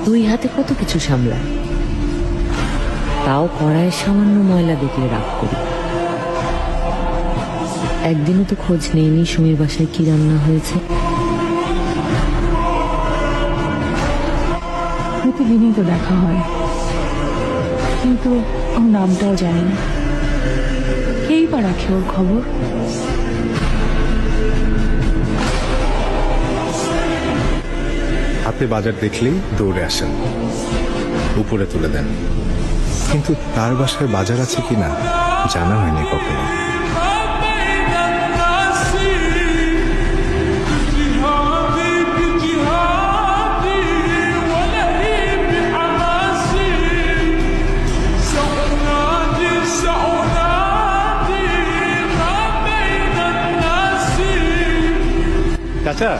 দুই হাতে কত কিছু সামলায়, তাও কড়াইয়ের সামান্য ময়লা দেখলে রাগ করি। একদিনও তো খোঁজ নেইনি সুমির বাসায় কি রান্না হয়েছে। প্রতিদিনই তো দেখা হয়, কিন্তু ওর নামটাও জানি না। কেই বা রাখে ওর খবর? আপনি বাজার দেখলেই দৌড়ে আসেন, উপরে তুলে দেন, কিন্তু তার বাসায় বাজার আছে কিনা জানা হয়নি কখনো। চাচা,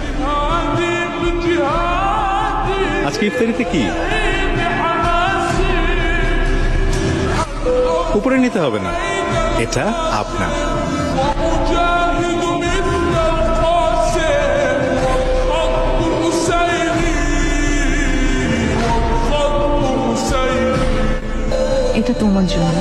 আজকে ইফতারিতে কি? উপরে নিতে হবে না, এটা আপনার। এটা তোমার জন্য।